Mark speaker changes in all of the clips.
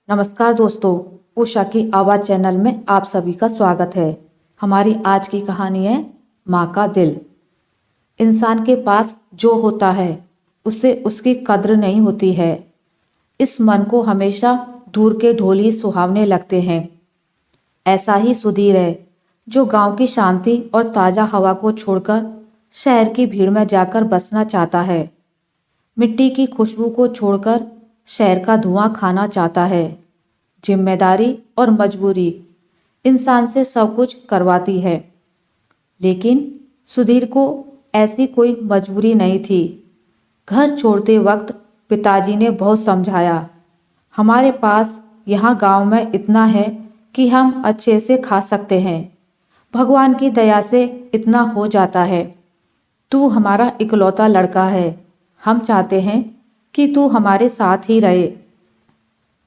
Speaker 1: नमस्कार दोस्तों, उषा की आवाज़ चैनल में आप सभी का स्वागत है। हमारी आज की कहानी है माँ का दिल। इंसान के पास जो होता है उससे उसकी कद्र नहीं होती है। इस मन को हमेशा दूर के ढोल ही सुहावने लगते हैं। ऐसा ही सुधीर है जो गांव की शांति और ताज़ा हवा को छोड़कर शहर की भीड़ में जाकर बसना चाहता है। मिट्टी की खुशबू को छोड़कर शहर का धुआं खाना चाहता है। जिम्मेदारी और मजबूरी इंसान से सब कुछ करवाती है, लेकिन सुधीर को ऐसी कोई मजबूरी नहीं थी। घर छोड़ते वक्त पिताजी ने बहुत समझाया, हमारे पास यहाँ गांव में इतना है कि हम अच्छे से खा सकते हैं। भगवान की दया से इतना हो जाता है। तू हमारा इकलौता लड़का है, हम चाहते हैं कि तू हमारे साथ ही रहे।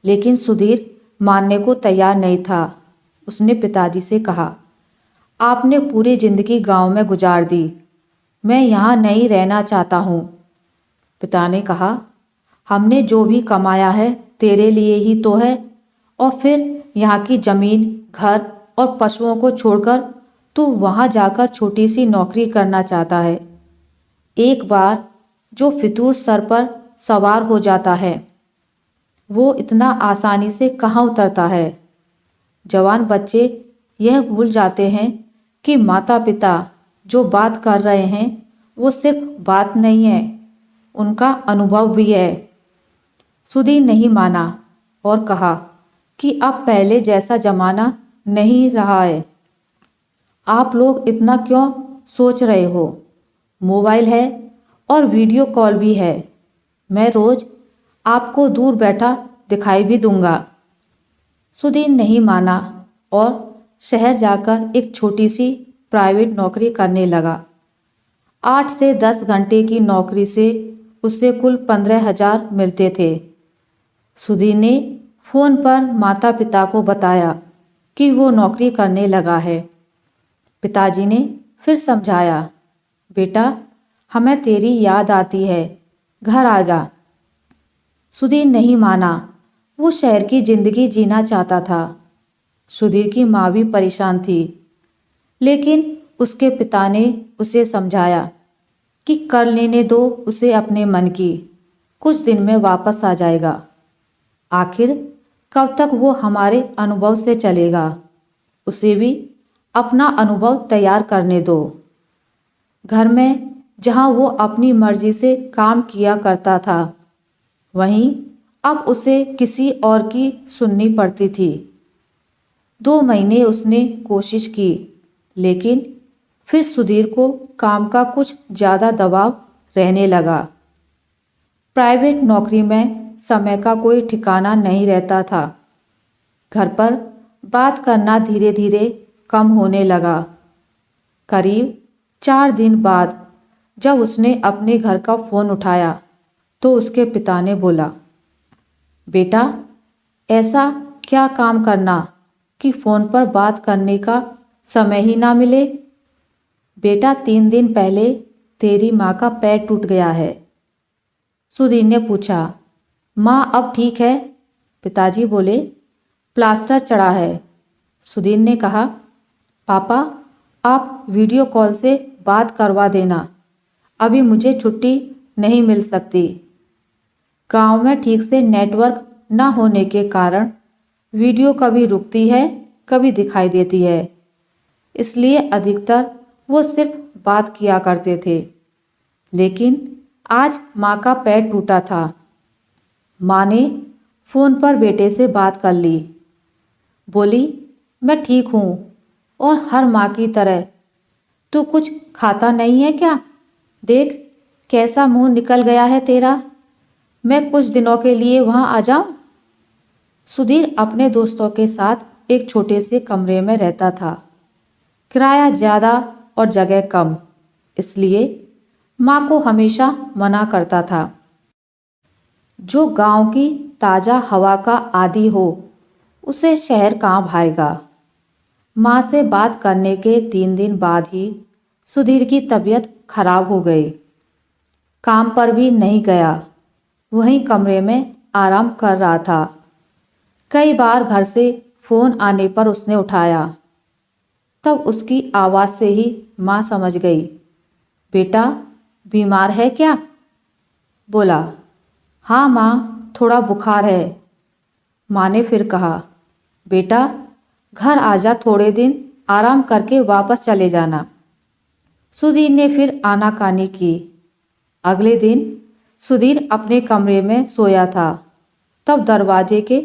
Speaker 1: लेकिन सुधीर मानने को तैयार नहीं था। उसने पिताजी से कहा, आपने पूरी जिंदगी गांव में गुजार दी, मैं यहाँ नहीं रहना चाहता हूँ। पिता ने कहा, हमने जो भी कमाया है तेरे लिए ही तो है, और फिर यहाँ की जमीन, घर और पशुओं को छोड़कर तू वहाँ जाकर छोटी सी नौकरी करना चाहता है। एक बार जो फितूर सर पर सवार हो जाता है वो इतना आसानी से कहाँ उतरता है। जवान बच्चे यह भूल जाते हैं कि माता पिता जो बात कर रहे हैं वो सिर्फ बात नहीं है, उनका अनुभव भी है। सुधीर नहीं माना और कहा कि अब पहले जैसा ज़माना नहीं रहा है। आप लोग इतना क्यों सोच रहे हो? मोबाइल है और वीडियो कॉल भी है। मैं रोज़ आपको दूर बैठा दिखाई भी दूंगा। सुधीर नहीं माना और शहर जाकर एक छोटी सी प्राइवेट नौकरी करने लगा। 8 से 10 घंटे की नौकरी से उसे कुल 15,000 मिलते थे। सुधीर ने फ़ोन पर माता पिता को बताया कि वो नौकरी करने लगा है। पिताजी ने फिर समझाया, बेटा हमें तेरी याद आती है, घर आ जा। सुधीर नहीं माना, वो शहर की जिंदगी जीना चाहता था। सुधीर की माँ भी परेशान थी, लेकिन उसके पिता ने उसे समझाया कि कर लेने दो उसे अपने मन की, कुछ दिन में वापस आ जाएगा। आखिर कब तक वो हमारे अनुभव से चलेगा, उसे भी अपना अनुभव तैयार करने दो। घर में जहाँ वो अपनी मर्जी से काम किया करता था, वहीं अब उसे किसी और की सुननी पड़ती थी। 2 महीने उसने कोशिश की, लेकिन फिर सुधीर को काम का कुछ ज़्यादा दबाव रहने लगा। प्राइवेट नौकरी में समय का कोई ठिकाना नहीं रहता था। घर पर बात करना धीरे धीरे कम होने लगा। करीब 4 दिन बाद जब उसने अपने घर का फ़ोन उठाया तो उसके पिता ने बोला, बेटा ऐसा क्या काम करना कि फ़ोन पर बात करने का समय ही ना मिले। बेटा 3 दिन पहले तेरी माँ का पैर टूट गया है। सुधीर ने पूछा, माँ अब ठीक है? पिताजी बोले, प्लास्टर चढ़ा है। सुधीर ने कहा, पापा आप वीडियो कॉल से बात करवा देना, अभी मुझे छुट्टी नहीं मिल सकती। गांव में ठीक से नेटवर्क न होने के कारण वीडियो कभी रुकती है, कभी दिखाई देती है, इसलिए अधिकतर वो सिर्फ बात किया करते थे। लेकिन आज माँ का पैर टूटा था। माँ ने फ़ोन पर बेटे से बात कर ली। बोली, मैं ठीक हूँ और हर माँ की तरह। तू कुछ खाता नहीं है क्या? देख कैसा मुंह निकल गया है तेरा। मैं कुछ दिनों के लिए वहाँ आ जाऊँ? सुधीर अपने दोस्तों के साथ एक छोटे से कमरे में रहता था। किराया ज़्यादा और जगह कम, इसलिए माँ को हमेशा मना करता था। जो गांव की ताज़ा हवा का आदी हो उसे शहर कहाँ भाएगा। माँ से बात करने के 3 दिन बाद ही सुधीर की तबीयत खराब हो गई। काम पर भी नहीं गया, वहीं कमरे में आराम कर रहा था। कई बार घर से फ़ोन आने पर उसने उठाया। तब उसकी आवाज़ से ही माँ समझ गई। बेटा बीमार है क्या? बोला, हाँ माँ, थोड़ा बुखार है। माँ ने फिर कहा, बेटा घर आ जा, थोड़े दिन आराम करके वापस चले जाना। सुधीर ने फिर आनाकानी की। अगले दिन सुधीर अपने कमरे में सोया था। तब दरवाजे के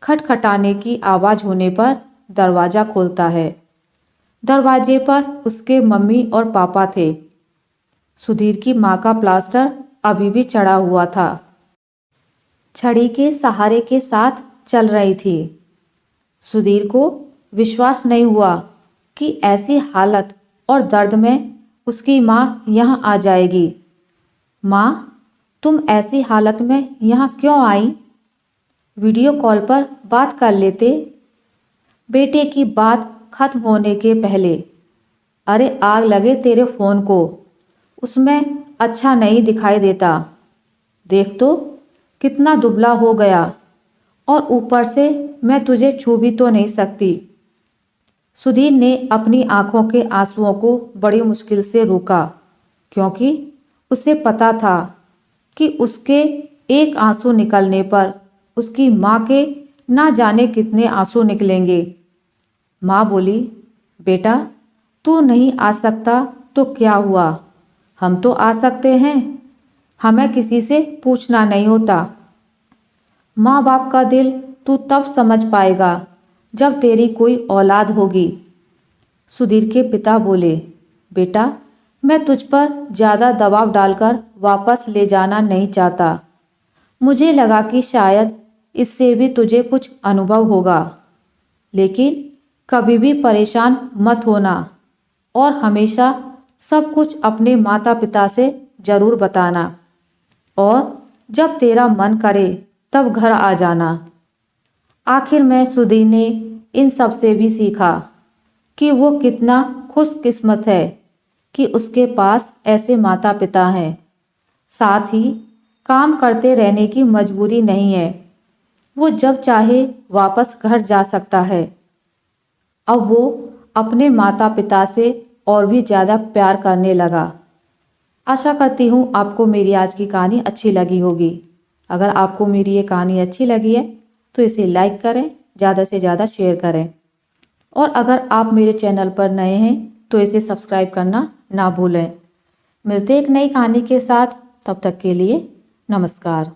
Speaker 1: खटखटाने की आवाज़ होने पर दरवाज़ा खोलता है। दरवाजे पर उसके मम्मी और पापा थे। सुधीर की माँ का प्लास्टर अभी भी चढ़ा हुआ था। छड़ी के सहारे के साथ चल रही थी। सुधीर को विश्वास नहीं हुआ कि ऐसी हालत और दर्द में उसकी माँ यहाँ आ जाएगी। माँ, तुम ऐसी हालत में यहाँ क्यों आई? वीडियो कॉल पर बात कर लेते। बेटे की बात खत्म होने के पहले, अरे आग लगे तेरे फ़ोन को, उसमें अच्छा नहीं दिखाई देता। देख तो कितना दुबला हो गया, और ऊपर से मैं तुझे छू भी तो नहीं सकती। सुधीर ने अपनी आंखों के आंसुओं को बड़ी मुश्किल से रोका, क्योंकि उसे पता था कि उसके एक आंसू निकलने पर उसकी माँ के ना जाने कितने आंसू निकलेंगे। माँ बोली, बेटा तू नहीं आ सकता तो क्या हुआ, हम तो आ सकते हैं, हमें किसी से पूछना नहीं होता। माँ बाप का दिल तू तब समझ पाएगा जब तेरी कोई औलाद होगी। सुधीर के पिता बोले, बेटा मैं तुझ पर ज़्यादा दबाव डालकर वापस ले जाना नहीं चाहता। मुझे लगा कि शायद इससे भी तुझे कुछ अनुभव होगा, लेकिन कभी भी परेशान मत होना और हमेशा सब कुछ अपने माता पिता से ज़रूर बताना, और जब तेरा मन करे तब घर आ जाना। आखिर में सुधीर ने इन सब से भी सीखा कि वो कितना खुशकिस्मत है कि उसके पास ऐसे माता पिता हैं। साथ ही काम करते रहने की मजबूरी नहीं है, वो जब चाहे वापस घर जा सकता है। अब वो अपने माता पिता से और भी ज़्यादा प्यार करने लगा। आशा करती हूँ आपको मेरी आज की कहानी अच्छी लगी होगी। अगर आपको मेरी ये कहानी अच्छी लगी है तो इसे लाइक करें, ज़्यादा से ज़्यादा शेयर करें, और अगर आप मेरे चैनल पर नए हैं तो इसे सब्सक्राइब करना ना भूलें। मिलते एक नई कहानी के साथ, तब तक के लिए नमस्कार।